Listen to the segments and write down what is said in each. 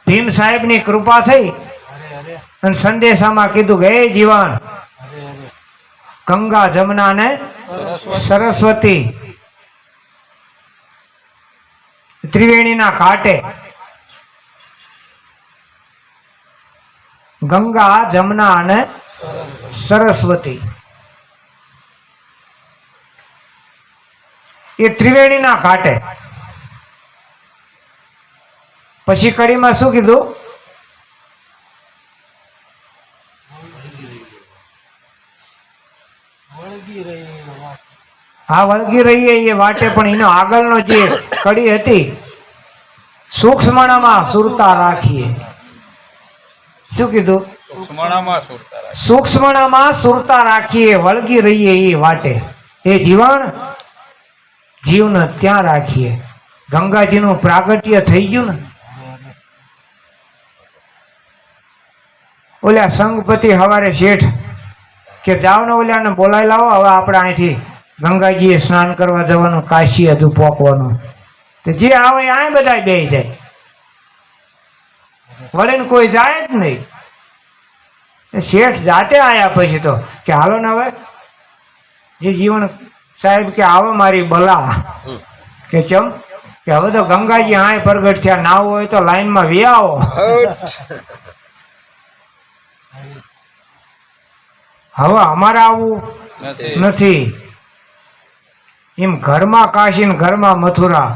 ભીમ સાહેબ ની કૃપા થઈ અને સંદેશામાં કીધું કે હે જીવન, ગંગા જમના ને સરસ્વતી ત્રિવેણીના ઘાટે, ગંગા જમના અને સરસ્વતી એ ત્રિવેણીના ઘાટે. પછી કડીમાં શું કીધું? હા, વળગી રહીએ એ વાટે, પણ એનો આગળનો જે કડી હતી, સૂક્ષ્મણામાં સુરતા રાખીએ. શું કીધું? સૂક્ષ્મણામાં સુરતા રાખીએ, વળગી રહીએ એ વાટે. એ જીવન, જીવને ત્યાં રાખીએ. ગંગાજીનું પ્રાગટ્ય થઈ ગયું ને. ઓલા સંઘપતિ હવારે શેઠ કે જાઓ ને ઓલાને બોલાવી લાવો, હવે આપણે અહીંથી ગંગાજીએ સ્નાન કરવા જવાનું, કાશી હજુ પોકવાનું. તો જે આવે આ બધા બેસી જાય, વળીને કોઈ જાય જ નહીં. શેઠ જાતે આયા પછી તો કે હાલો ને હવે જે જીવન સાહેબ કે આવો મારી બલા કે ચમ કે હવે તો ગંગાજી હાય પ્રગટ થયા, નાવ હોય તો લાઈનમાં વી આવો. હવે અમારે આવું નથી. એમ ઘરમાં કાશી ને ઘરમાં મથુરા,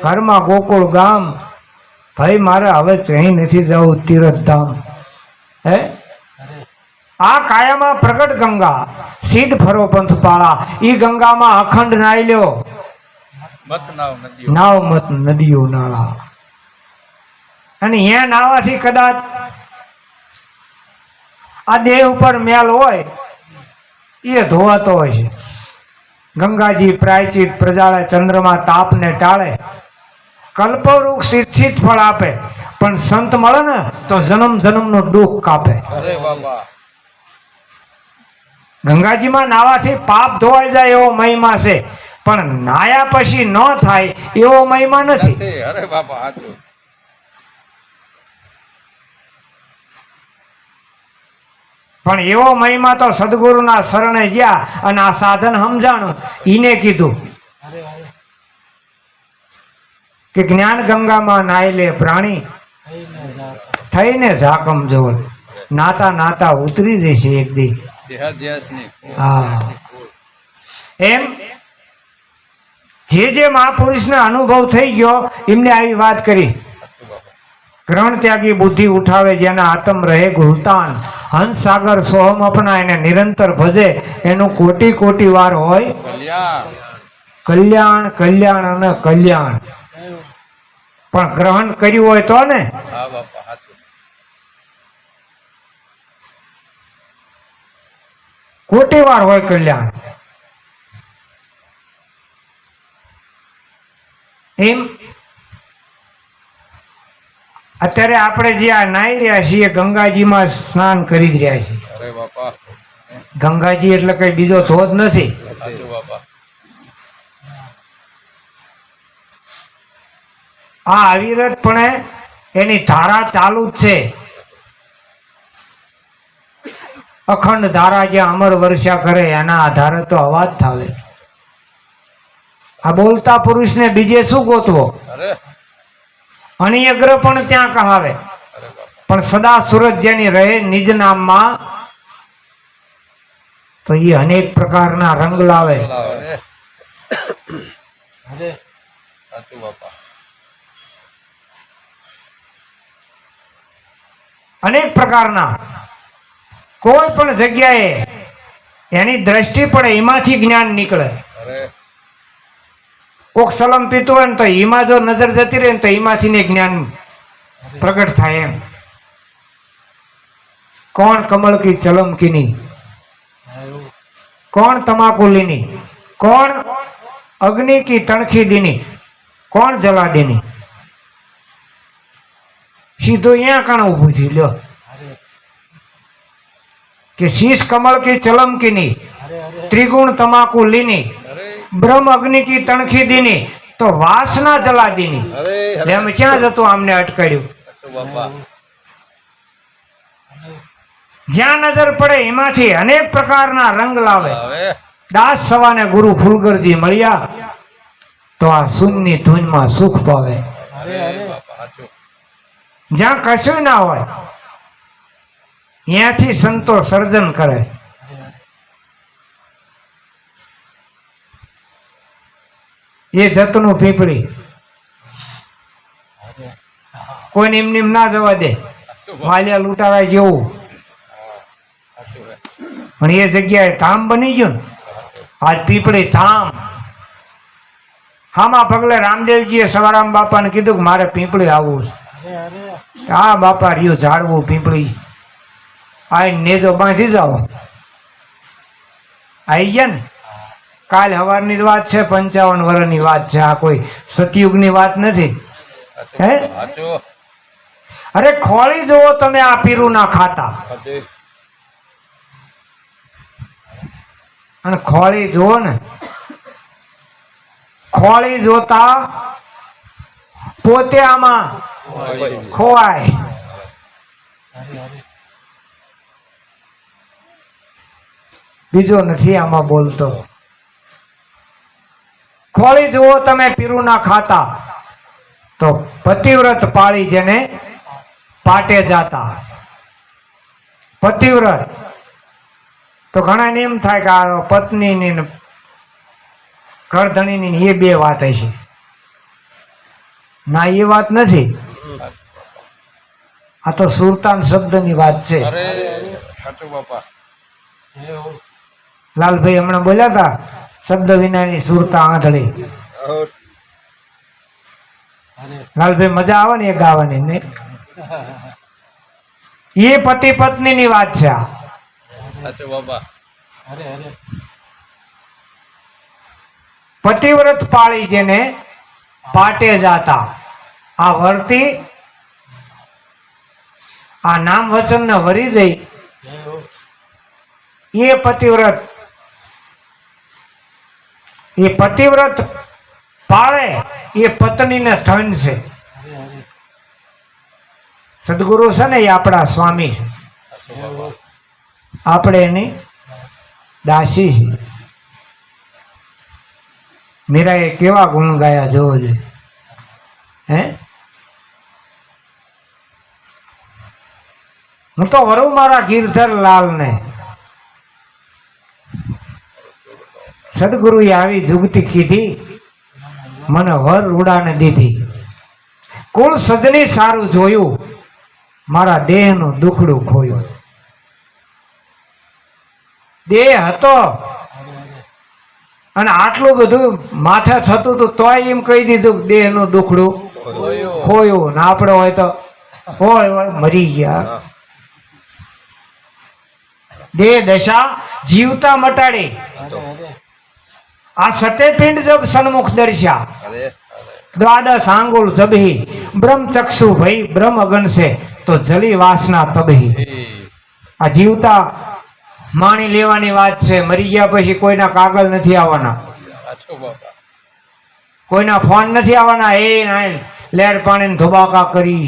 ઘરમાં ગોકુળ ગામ. ભાઈ મારે હવે ક્યાંય નથી જવું તીર્થધામ. હે આ કાયામાં પ્રગટ ગંગા, સીધ ફરો પંથ પાળા. ઈ ગંગામાં અખંડ નાઈ લ્યો, નાવ મત નદીઓ નાળા. અને અહીંયા નાવાથી કદાચ આ દેહ ઉપર મેલ હોય એ ધોવાતો હોય છે. ગંગાજી પ્રાયચિત પ્રજાળે, ચંદ્રમાં તાપ ને ટાળે, કલ્પવૃક્ષ શિક્ષિત ફળ આપે. પણ સંત મળે ને તો જન્મ જન્મ નું દુઃખ કાપે. ગંગાજીમાં નાવાથી પાપ ધોવાઈ જાય એવો મહિમા છે, પણ નાયા પછી ન થાય એવો મહિમા નથી. પણ એવો મહિમા તો સદગુરુના શરણે ગયા અને આ સાધન સમજાણું, ઈને કીધું કે જ્ઞાન ગંગામાં નાય લે પ્રાણી, થઈને ઝાકમ જોલ. નાતા નાતા ઉતરી જશે એક દી. હા, એમ જે મહાપુરુષને અનુભવ થઈ ગયો એમને આવી વાત કરી. ગ્રહણ ત્યાગી બુદ્ધિ ઉઠાવે, જેના આત્મ રહે ગુલતાન. હંસ સાગર સોહમ અપના, એને નિરંતર ભજે, એનું કોટી કોટી વાર હોય કલ્યાણ. કલ્યાણ અને કલ્યાણ. પણ ગ્રહણ કર્યું હોય તો ને. કોટી વાર હોય કલ્યાણ. એમ અત્યારે આપણે જે આ નાઈ રહ્યા છીએ, ગંગાજીમાં સ્નાન કરી જ રહ્યા છીએ. ગંગાજી એટલે કઈ બીજો ધોધ નથી. આ અવિરતપણે એની ધારા ચાલુ જ છે. અખંડ ધારા જ્યાં અમર વર્ષા કરે એના આધારે તો અવાજ થાવે. આ બોલતા પુરુષને બીજે શું ગોતવો? અણિયગ્ર પણ ત્યાં કહાવે. પણ સદા સુરત જેની રહે નિજ નામમાં, તો એ અનેક પ્રકારના રંગ લાવે. અનેક પ્રકારના કોઈ પણ જગ્યાએ એની દ્રષ્ટિ પડે એમાંથી જ્ઞાન નીકળે. કોક સલમ પીતું હોય ને તો એમાં જો નજર જતી રહે ને તો એમાંથી ને જ્ઞાન પ્રગટ થાય. એમ કોણ કમળ કી ચલમ કીની, કોણ તમાકુ લીની, કોણ અગ્નિ કી તણખી દીની, કોણ જલા દીની. સીધો અહીંયા કણ ઉભું છે. લ્યો કે શીશ કમળ કી ચલમ કીની, ત્રિગુણ તમાકુ લીની, બ્રહ્મ અગ્નિ કી તણખી દીની, તો વાસના જલા દીની. એમ ક્યાં જતું આમને અટકાડ્યું? જ્યાં નજર પડે એમાંથી અનેક પ્રકારના રંગ લાવે. દાસ સવાને ગુરુ ફૂલગરજી મળ્યા તો આ શૂન્યની ધૂનમાં સુખ પાવે. જ્યાં કશું ના હોય ત્યાંથી સંતો સર્જન કરે. એ જતનું પીપળી કોઈને એમને ના જવા દે, વાલિયા લૂંટાવા જેવું. પણ એ જગ્યાએ ધામ બની ગયું ને, આજ પીપળી ધામ. હામાં પગલે રામદેવજીએ સવારામ બાપાને કીધું કે મારે પીપળી આવવું છે. હા બાપા રહ્યું ઝાડવું પીપળી આઈ નેજો બાંધી જાઓ. આવી ગયા ને. કાલ સવારની વાત છે, 55 વર્ષની વાત છે. આ કોઈ સતયુગની વાત નથી. હે અરે ખોળી જુઓ તમે, આ પીરું ના ખાતા. અને ખોળી જુઓ ને, ખોળી જોતા પોતે આમાં ખોવાય. બીજો નથી આમાં બોલતો. ખોળી જુઓ તમે પીરું ના ખાતા, તો પતિવ્રત પાળી જેને પાટે જાતા. પતિવ્રત તો ઘણા ને એમ થાય કે આ પત્ની ની ઘરધણી ની એ બે વાત હશે. ના, એ વાત નથી. આ તો સુરતાન શબ્દ ની વાત છે. લાલભાઈ હમણાં બોલ્યા હતા, શબ્દ વિનાની સુરતા આંધળી. લાલભાઈ મજા આવે ને એ ગાવાની ને. એ પતિ પત્ની ની વાત છે. પતિવ્રત પાળી જેને પાટે જાતા. આ વર્તી આ નામ વચન ને વરી દઈ એ પતિવ્રત. એ પતિવ્રત પાળે એ પત્ની ને ધન છે. સદગુરુ છે ને એ આપણા સ્વામી છે, આપણે એની દાસી છે. મીરાએ કેવા ગુણ ગાયા જોવો જોઈએ. હે હું તો વરું મારા ગિરધર લાલ ને. સદગુરુએ આવી જુગતી કીધી, મને વર ઉડાને દીધી. કુળ સજની સારું જોયું, મારા દેહનું દુખડું ખોયું. દેહ હતો અને આટલું બધું માથે થતું હતું તોય એમ કહી દીધું દેહનું દુખડું ખોયું. ને આપણે હોય તો હોય મરી ગયા. દેહ દશા જીવતા મટાડી. આ સત્યપિંડ જબ સન્મુખ દર્શા, દ્વાદશ આંગુલ જબહી, બ્રહ્મ ચક્ષુ ભઈ બ્રહ્મ અગન છે તો જલી વાસના તબહી. આ જીવતા માણી લેવાની વાત છે. મરી ગયા પછી કોઈના કાગળ નથી આવવાના, કોઈના ફોન નથી આવવાના. એ લેર પાણી ધોબાકા કરી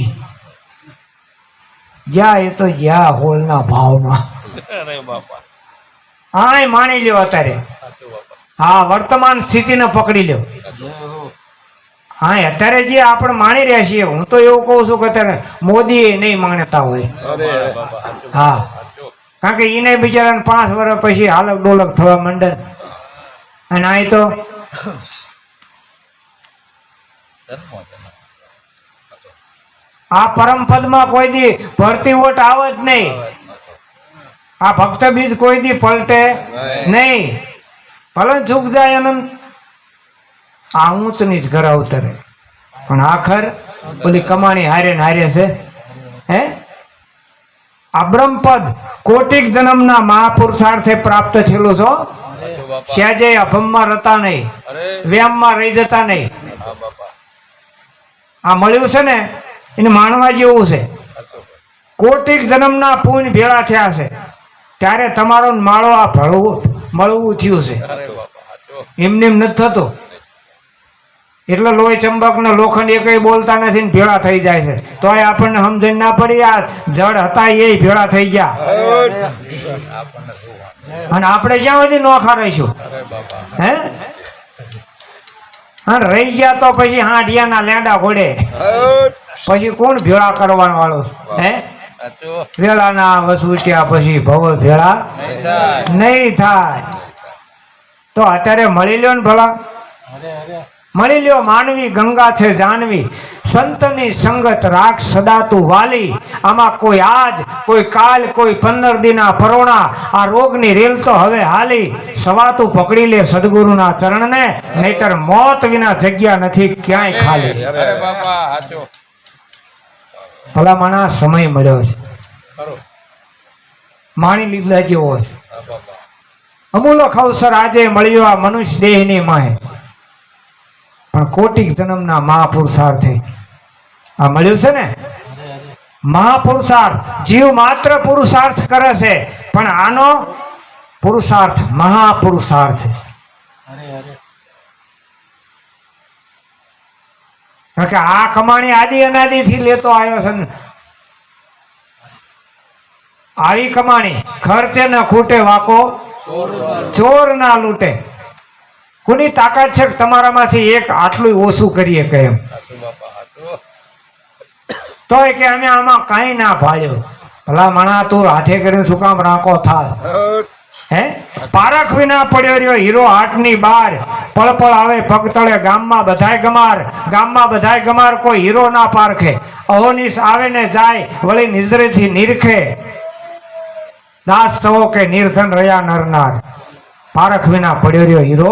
જ્યાં એ તો જ્યાં હોલના ભાવમાં. હા માણી લ્યો અત્યારે. હા વર્તમાન સ્થિતિને પકડી લ્યો. હા અત્યારે જે આપણે માણી રહ્યા છીએ, હું તો એવું કહું છું કે અત્યારે મોદી નહીં માણતા હોય. હા કારણ કે એને બિચારાને 5 વર્ષ પછી હાલક ડોલક થવા માંડે. અને આ તો આ પરમ પદમાં કોઈ દી ભરતી વોટ આવે જ નહીં. આ ભક્ત બીજ કોઈ દી પલટે નહીં. ભલે ચૂક જાય અનંત, આ ઊંચ નીચ ઘર ઉતરે, પણ આખર ઓલી કમાણી હારે ને હારે છે. હે આ બ્રહ્મપદ કોટિક જન્મના મહાપુરુષાર્થે પ્રાપ્ત થયેલું છો. સહેજે અભમમાં રહેતા નહીં, વ્યામમાં રહી જતા નહીં. આ મળ્યું છે ને એને માણવા જેવું છે. કોટિક જન્મના પુણ્ય ભેળા થયા છે ત્યારે તમારો માળો આ મળવું થયું છે. એમને એમ નથી થતું. એટલે લોહી ચંબક ને લોખંડ એ કઈ બોલતા નથી ને ભેળા થઈ જાય છે. તોય આપણને સમજણ ના પડી આ જડ હતા એ ભેળા થઈ ગયા. અને આપણે જ્યાં સુધી નોખા રહીશું હે અને રહી ગયા તો પછી હાંડિયાના લેંડા ઘોડે પછી કોણ ભેળા કરવાનું વાળું હે? વેળાના વસુટ્યા પછી ભવ ભેળા નહીં થાય. તો અત્યારે મળી લ્યો ને ભલા, મળી લ્યો. માનવી ગંગા છે જાનવી, સંતની સંગત રાખ સદા તું વાલી. આમાં કોઈ આજ કોઈ કાલ કોઈ 15 દિના પરોણા, આ રોગની રેલ તો હવે હાલી. સવા તું પકડી લે સદગુરુના ચરણને, નહીતર મોત વિના જગ્યા નથી ક્યાંય ખાલી. ભલા માણા સમય મળ્યો છે, માણી લીધા જેવો છે. અમૂલક અવસર આજે મળ્યો આ મનુષ્ય દેહની માહે, પણ કોટિક જન્મના મહાપુરુષાર્થે આ મળ્યું છે ને. મહાપુરુષાર્થ જીવ માત્ર પુરુષાર્થ કરે છે, પણ આનો પુરુષાર્થ મહાપુરુષાર્થ છે. કારણ કે આ કમાણી આદિ અનાદિ થી લેતો આવ્યો છે. આવી કમાણી ખર્ચે ન ખૂટે વાકો ચોર ના લૂટે. કોની તાકાત છે તમારામાંથી એક આટલું ઓછું કરીએ કે એમ? તોય કે અમે આમાં કઈ ના ભાળ્યો. ભલા મણા તું હાથે કરીને શું કામ રાંકો થાય હે? પારખ વિના પડ્યો રહ્યો હીરો હાટની બાર. પળ પળ આવે પગ તળે ગામમાં બધાય ગમાર. ગામમાં બધાય ગમાર કોઈ હીરો ના પારખે. અહોનિશ આવે ને જાય વળી નિદ્રેથી નિરખે. દાસ સવો કે નિર્ધન રહ્યા નરનાર. પારખ વિના પડ્યો રહ્યો હીરો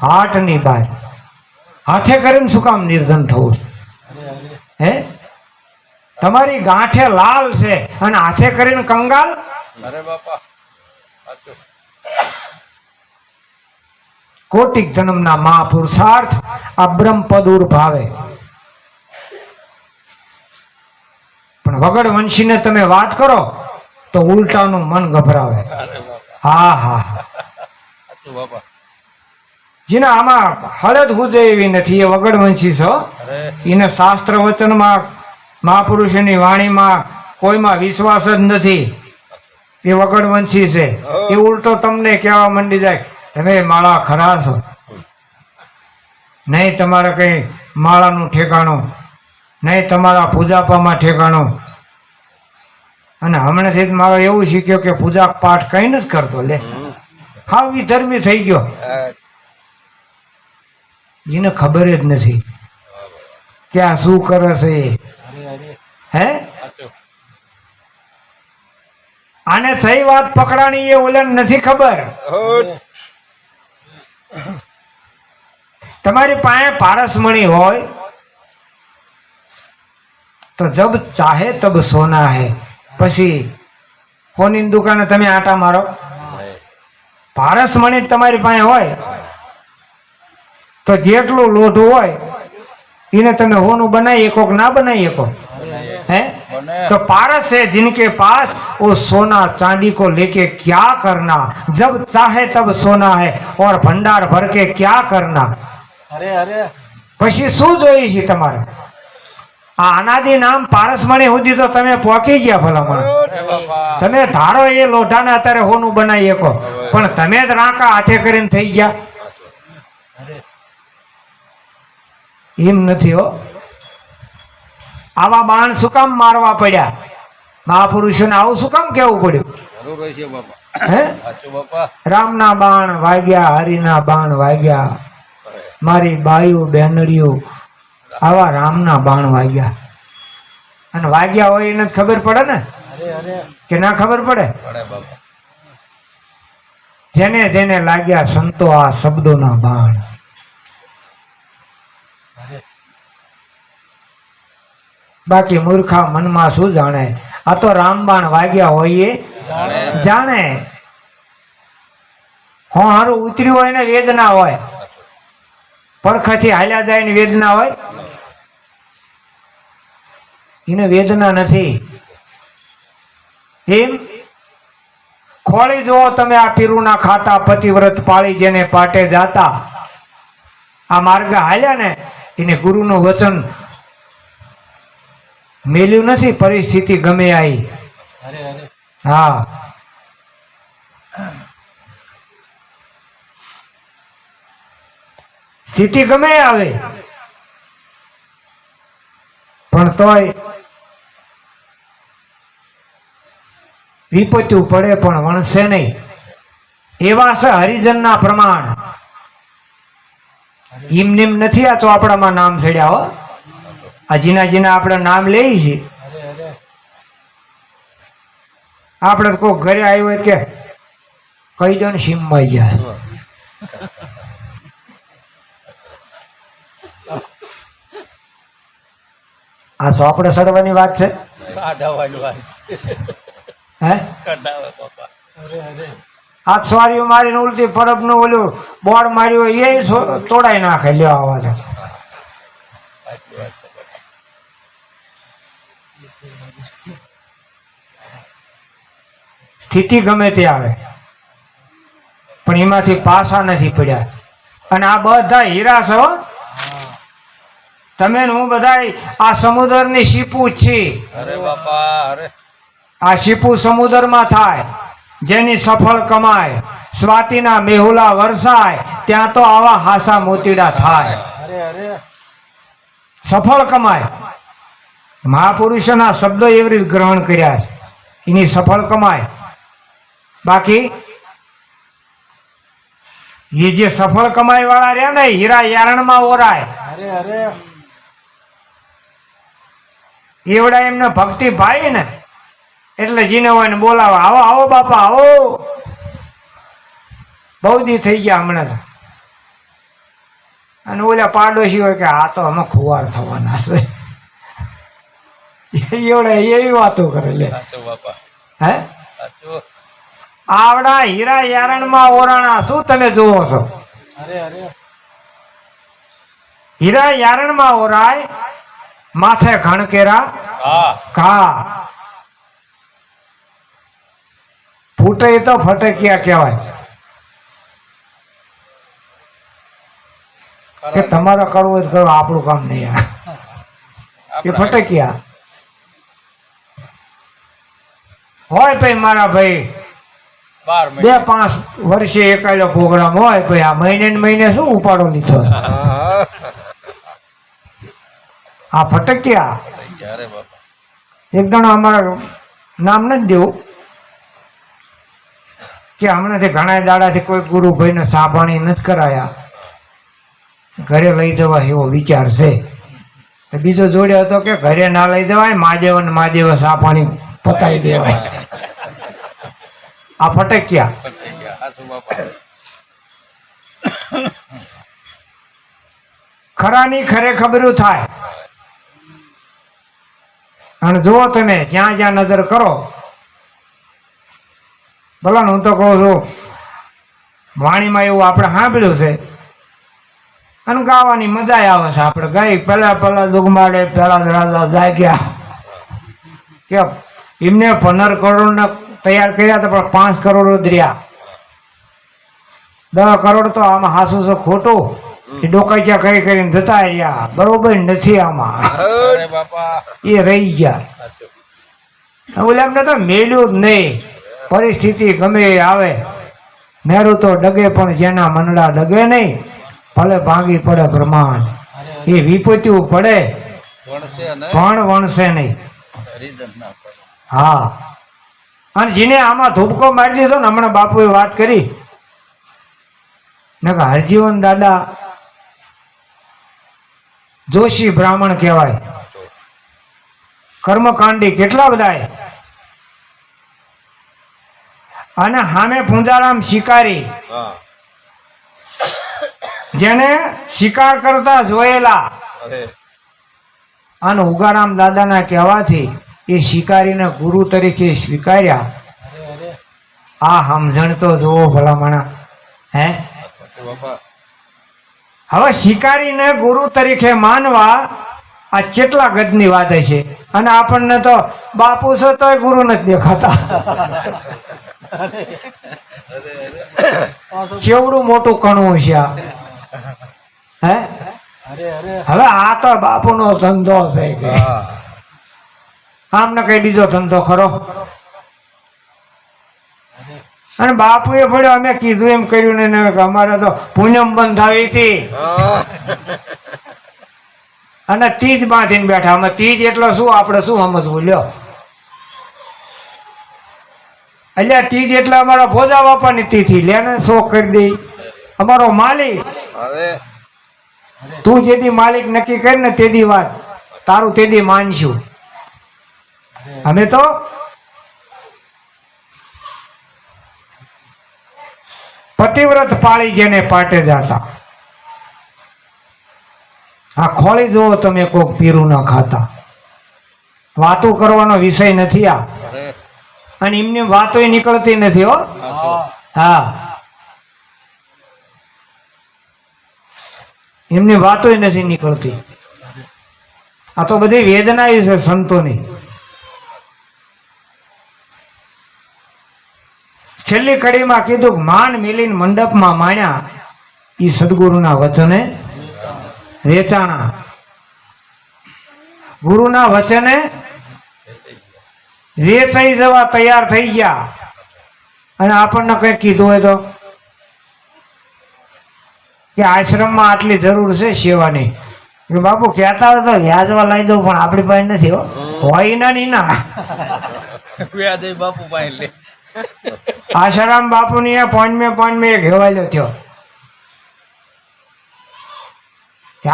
હાટની બાર. હાથે કરીને શું કામ નિર્ધન થવું હે? તમારી ગાંઠે લાલ છે અને હાથે કરીને કંગાલ. કોટિક જન્મના મહાપુરુષાર્થ આ બ્રહ્મ પદ ભાવે. પણ વગડ વંશીને તમે વાત કરો તો ઉલટાનું મન ગભરાવે. હા હા જેના આમાં હળદ હુજે એવી નથી એ વગડ વંશી છો. એને શાસ્ત્ર વચનમાં મહાપુરુષની વાણીમાં કોઈમાં વિશ્વાસ જ નથી. એ વગડ વંશી છે. એ ઉલટો તમને કહેવા માંડી જાય તમે માળા ખરા છો નહીં, તમારે કઈ માળાનું ઠેકાણું નહીં, તમારા પૂજાપામાં ઠેકાણું. અને હમણાંથી મારો એવું શીખ્યો કે પૂજા પાઠ કઈ નથી કરતો. લે હાવ વિધર્મી થઈ ગયો. એને ખબર જ નથી કે આ શું કરે છે હે? આને સહી વાત પકડાણી એ ઓલન નથી ખબર. તમારી પાસે પારસમણી હોય તો જબ ચાહે તબ સોના હે. પછી કોની દુકાને તમે આટા મારો? પારસમણી તમારી પાસે હોય તો જેટલું લોઢું હોય એને તમે હોનું બનાવી શકો ના બનાવી શકો है? तो पारस है जिनके पास वो सोना चांदी को लेके क्या करना, जब चाहे तब सोना है और भंडार भर के क्या करना. अरे अरे પછી શું જોઈએ છે તમારે? આ અનાદિ નામ પારસમણી સુધી તો તમે પહોંચી ગયા. ભલામણ તમે ધારો એ લોઢાને અત્યારે હોનું બનાવી શકો, પણ તમે જ રાંકા હાથે કરીને થઈ ગયા. એમ નથી હો. આવા બાણ શું કામ મારવા પડ્યા? મહાપુરુષોને આવું શું કામ કેવું પડ્યું? હે? રામના બાણ વાગ્યા, હરિના બાણ વાગ્યા, મારી બાયું બેનડીયું આવા રામના બાણ વાગ્યા. અને વાગ્યા હોય એને ખબર પડે ને કે ના ખબર પડે? જેને જેને લાગ્યા સંતો આ શબ્દોના બાણ. બાકી મૂર્ખા મનમાં શું જાણે? આ તો રામબાણ વાગ્યા હોય એ જાણે. હારું ઉતર્યું હોય ને વેદના હોય, પડખાથી હાલ્યા જાય ને વેદના હોય. એને વેદના નથી. એમ ખોળી જુઓ તમે આ પીરુના ખાતા પતિવ્રત પાળી જેને પાટે જાતા. આ માર્ગ હાલ્યા ને એને ગુરુનું વચન મેલ્યું નથી. પરિસ્થિતિ ગમે આવી. હા, સ્થિતિ ગમે આવે પણ તોય વિપત્યું પડે પણ વણશે નહીં. એવા છે હરિજનના પ્રમાણ. ઈમનેમ નથી આ ચોપડામાં નામ ચડ્યા હો. આ જીના જીના આપણે નામ લઈએ છીએ. આપણે કોઈ ઘરે આવ્યું હોય કે કહી દો ને સીમમાં ગયા. આ ચોપડે સડવાની વાત છે. હે આ સ્વારીઓ મારીને ઉલટી પરબ નું ઓલું બોર્ડ માર્યું હોય એ તોડાઈ નાખે. લેવા આવા સ્થિતિ ગમે તે આવે પણ એમાંથી પાસા નથી પડ્યા. અને આ બધા હીરા છો. તમે હું બધા આ સમુદ્ર ની સીપુ જ છી. આ સીપુ સમુદ્રમાં થાય. જેની સફળ કમાય સ્વાતિના મેહુલા વરસાય ત્યાં તો આવા હાસા મોતીડા થાય. સફળ કમાય મહાપુરુષોના શબ્દો એવી રીતે ગ્રહણ કર્યા છે. એની સફળ કમાય. બાકી એ જે સફળ કમાઈ વાળા રહ્યા ને હીરા યારણમાં ઓરાય. એવડા એમને ભક્તિ ભાઈ ને એટલે જીને હોય ને બોલાવા આવો આવો બાપા આવો. બહુ દી થઈ ગયા હમણાં. અને ઓલા પાડોશી હોય કે આ તો અમે ખુવાર થવાના છે. એવડા એવી વાતો કરે. લે હે આવડા હીરા યારણમાં ઓરાણા શું તમે જોવો છો? હીરા યારણમાં ઓરાય માથે ઘણકેરા ઘા. ફૂટે તો ફટકિયા કહેવાય. કે તમારે કરવું જ કરો, આપણું કામ નહીં. એ ફટકિયા હોય. ભાઈ મારા ભાઈ 2-5 વર્ષે એકાદો પ્રોગ્રામ હોય. ભાઈ આ મહિને ને મહિને શું ઉપાડો લીધો? આ ફટકિયા એક જણો અમારા નામ નથી દેવું કે હમણાંથી ઘણા દાડાથી કોઈ ગુરુભાઈ ને સાભાણી નથી કરાયા. ઘરે લઈ જવા એવો વિચાર છે. બીજો જોડે હતો કે ઘરે ના લઈ જવાય, મહાદેવ ને મહાદેવ સાભાણી પતાવી દેવાય. આ ફટકિયા ખરાની ખરે ખબરું થાય. અને જુઓ તમે જ્યાં જ્યાં નજર કરો. ભલા હું તો કહું છું વાણીમાં એવું આપણે સાંભળ્યું છે અને ગાવાની મજા આવે છે. આપણે ગાઈ પેલા દુગમાડે પેલા રાજા જાગ્યા કે એમને 15 કરોડ ના તૈયાર કર્યા હતા પણ 5 કરોડ જ રહ્યા. 10 કરોડ તો આમાં હાસું છે ખોટું. એ ડોકાઈયા કરી કરીને જતા રહ્યા. બરોબર નથી આમાં. એ રહી ગયા. બોલે એમને તો મેલ્યું જ નહીં. પરિસ્થિતિ ગમે આવે મેરું તો ડગે પણ જેના મનડા ડગે નહીં. ભલે ભાંગી પડે બ્રહ્માંડ એ વિપત્યું પડે પણ વણશે નહીં. હા, અને જેને આમાં ધૂપકો મારી દીધો ને હમણાં બાપુએ વાત કરી ને હરજીવન દાદા જોશી બ્રાહ્મણ કહેવાય. કર્મકાંડી કેટલા બધા. અને સામે પૂંજારામ શિકારી જેને શિકાર કરતા જોયેલા. અને ઉગારામ દાદાના કહેવાથી એ શિકારીને ગુરુ તરીકે સ્વીકાર્યા. આ સમજણ તો જોવો ભલામણા. હે હવે શિકારીને ગુરુ તરીકે માનવા આ કેટલા ગજની વાત છે. અને આપણને તો બાપુ છે તોય ગુરુ નથી દેખાતા. કેવડું મોટું કણવું છે આ. હે હવે આ તો બાપુનો ધંધો છે કે આમને કઈ બીજો ધંધો ખરો? અને બાપુએ પડ્યો અમે કીધું એમ કર્યું ને અમારે તો પૂનમ બંધ આવી હતી અને તીજ બાંધીને બેઠા. અમે તીજ એટલે શું આપણે શું સમજવું લ્યો? એટલે તીજ એટલે અમારા ભોજા બાપાની તિથિ લે ને શોખ કરી દે. અમારો માલિક તું જેદી માલિક નક્કી કરી ને તેદી વાત તારું તેદી માનશું. અમે તો પતિવ્રત પાળી જેને પાટે જાતા. આ ખોળી જુઓ તમે કોક પીરું ના ખાતા. વાતો કરવાનો વિષય નથી આ, અને એમની વાતો નીકળતી નથી હો. હા એમની વાતો નથી નીકળતી. આ તો બધી વેદના છે સંતોની. છેલ્લી કડીમાં કીધું માન મિલીને મંડપમાં માણ્યા ઈ સદગુરુના વચને વેચાણા. ગુરુના વચને વેચાઈ જવા તૈયાર થઈ ગયા. અને આપણને કઈ કીધું હોય તો કે આશ્રમમાં આટલી જરૂર છે સેવાની, બાપુ કહેતા હોય તો વ્યાજવા લાવી દઉં, પણ આપણી પાસે નથી હો. હોય ના ની ના બાપુ પાસે આશારામ બાપુ ની પોઈન્ટ એક હેવાયેલો થયો.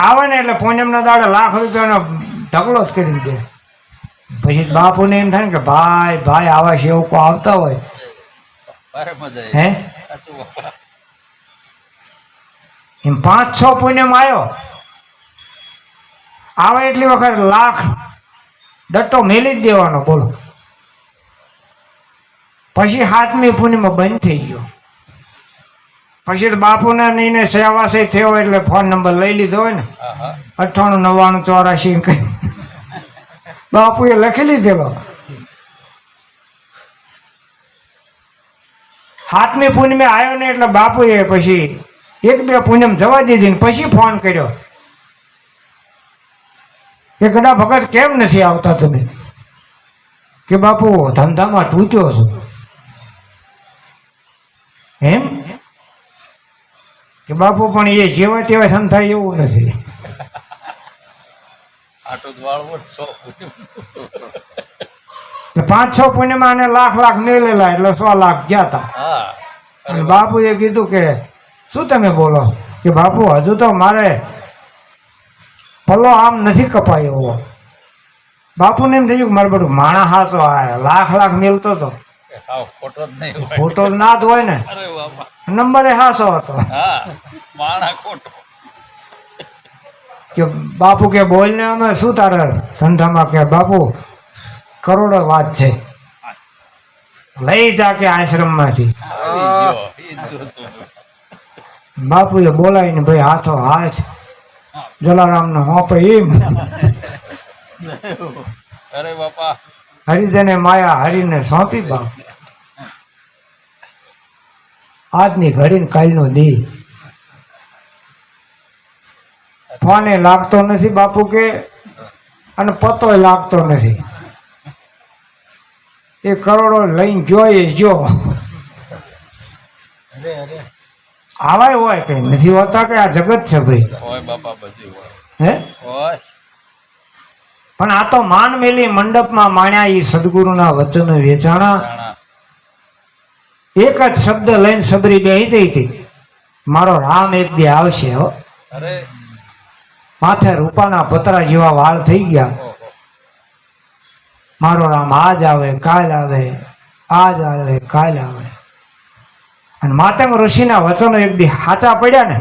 આવે ને એટલે પૂનમ ના દાડે ₹1,00,000 ઢગલો જ કરી દે. પછી બાપુ ને એમ થાય કે ભાઈ ભાઈ આવા સેવકો આવતા હોય હે એમ 5-6 પૂનમ આવ્યો આવે એટલી વખત લાખ ડટ્ટો મેલી જ દેવાનો. બોલો પછી 7મી પૂનમ બંધ થઈ ગયો. પછી બાપુના નહીં સેવાસે થયો એટલે ફોન નંબર લઈ લીધો હોય ને 98 99 84 બાપુએ લખી લીધેલો. 7મી પૂનમે આવ્યો ને એટલે બાપુએ પછી 1-2 પૂનમ જવા દીધી ને પછી ફોન કર્યો કે ગડા ભગત કેમ નથી આવતા તમે? કે બાપુ ધંધામાં તૂટ્યો છું. એમ કે બાપુ પણ એ જેવા તેવા સંથાય એવું નથી. 5-6 પૂનમમાં લાખ મેલેલા એટલે 100 લાખ ગયા હતા. અને બાપુએ કીધું કે શું તમે બોલો? કે બાપુ હજુ તો મારે પલ્લો આમ નથી કપાયો. બાપુને એમ થયું કે મારે બધું માણા હાસો આ લાખ મેલતો હતો. ફોટો ના જ હોય ને, નંબરે હાસો હતો. કે બાપુ કે બોલ ને અમે શું તારે ધંધામાં? કે બાપુ કરોડો વાત છે, લઈ જા કે આશ્રમમાંથી. બાપુએ બોલાવીને ભાઈ હાથો હાથ જલારામ નો હોપે એમ હરિજને માયા હરિને સોંપી. બાપ આજની ઘડીને કાલનો દી. ફોને લાગતો નથી બાપુ કે, અને પતોય લાગતો નથી. એ કરોડો લઈને જોઈએ જો આવાય હોય કઈ નથી હોતા કે આ જગત છે ભાઈ. હે પણ આ તો માન મેલી મંડપમાં માણ્યા ઈ સદગુરુના વચન વેચાણા. એક જ શબ્દ લઈને સબરી બેહી ગઈ હતી, મારો રામ એક દી આવશે. હો માથે રૂપાના પતરા જેવા વાળ થઈ ગયા. મારો રામ આજ આવે કાલ આવે, આજ આવે કાલ આવે. અને માતંગ ઋષિના વચનો એક દી હાચા પડ્યા ને,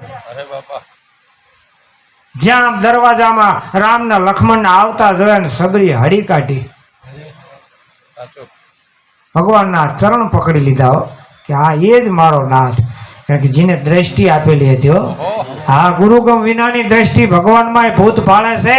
જ્યાં દરવાજામાં રામના લક્ષ્મણના આવતા જોયા ને સબરી હળી કાઢી. ભગવાનના ચરણ પકડી લીધા કે આ એ જ મારો નાથ. કારણ કે જેને દ્રષ્ટિ આપેલી હતી. હા ગુરુગમ વિનાની દ્રષ્ટિ ભગવાનમાં ભૂત પાળે છે.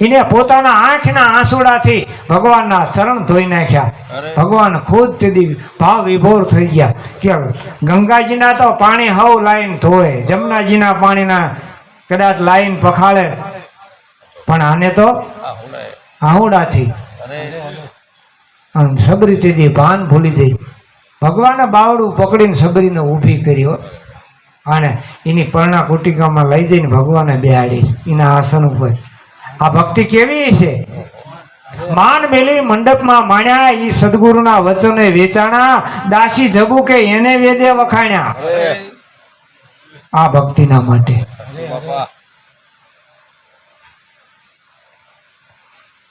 એને પોતાના આંખના આંસુડાથી ભગવાનના ચરણ ધોઈ નાખ્યા. ભગવાન ખુદ તેદી ભાવ વિભોર થઈ ગયા કે ગંગાજીના તો પાણી હવ લાઈન ધોય, જમનાજીના પાણીના કદાચ લાઈન પખાડે, પણ આને તો આહુડાથી સબરી તેદી ભાન ભૂલી ગઈ. ભગવાને બાવડું પકડીને સબરીને ઊભી કર્યો અને એની પર્ણા કુટિકામાં લઈ જઈને ભગવાને બેહાડી એના આસન ઉપર. આ ભક્તિ કેવી છે? માન મેલી મંડપમાં માણ્યા, ઈ સદગુરુના વચને વેચાણા, દાસી જબુ કે એને વેદે વખાણ્યા. આ ભક્તિના માટે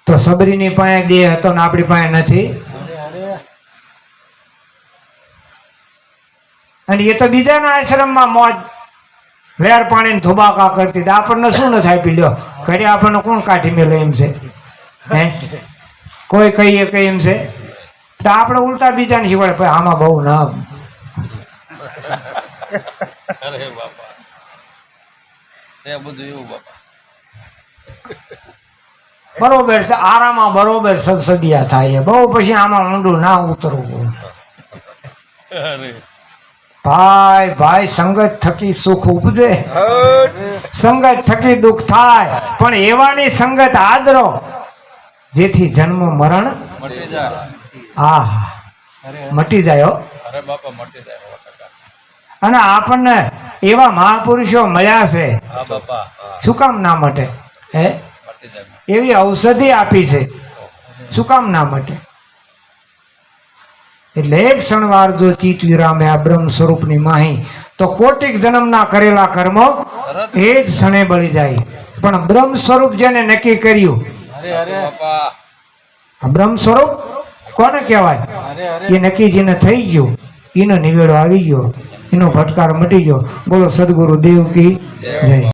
તો સબરીની પાસે દેહ હતો ને આપણી પાસે નથી. અને એ તો બીજાના આશ્રમમાં મોજ વેર પાણી ધોબાકા કરતી, આપણને શું ન થાય? પીડ્યો ઘરે આપણને કોણ કાઢી મેલે એમ છે? હે કોઈ કહીએ કઈ એમ છે તો આપણે ઉલટા બીજાને શીખવાડે ભાઈ આમાં બહુ ના. બરોબર છે, આરામાં બરોબર સદસદિયા થાય, બહુ પછી આમાં ઊંડું ના ઉતરવું. ભાઈ ભાઈ સંગત થકી સુખ ઉપજે, સંગત થકી દુઃખ થાય, પણ એવાની સંગત આદરો જેથી જન્મ મરણ મટી જાય. અને આપણને એવા મહાપુરુષો મળ્યા છે, શું કામ ના મટે? હે એવી ઔષધિ આપી છે, શું કામ ના મટે? એટલે એક ક્ષણવાર જો ચિત્ત વિરામે આ બ્રહ્મ સ્વરૂપની માહી, તો કોટિક જન્મના કરેલા કર્મો એ જ ક્ષણે બળી જાય. પણ બ્રહ્મ સ્વરૂપ જેને નક્કી કર્યું, બ્રહ્મ સ્વરૂપ કોને કહેવાય? એ નક્કી જેને થઈ ગયું, એનો નિવેડો આવી ગયો, એનો ભટકાર મટી ગયો. બોલો સદગુરુ દેવ કી જય.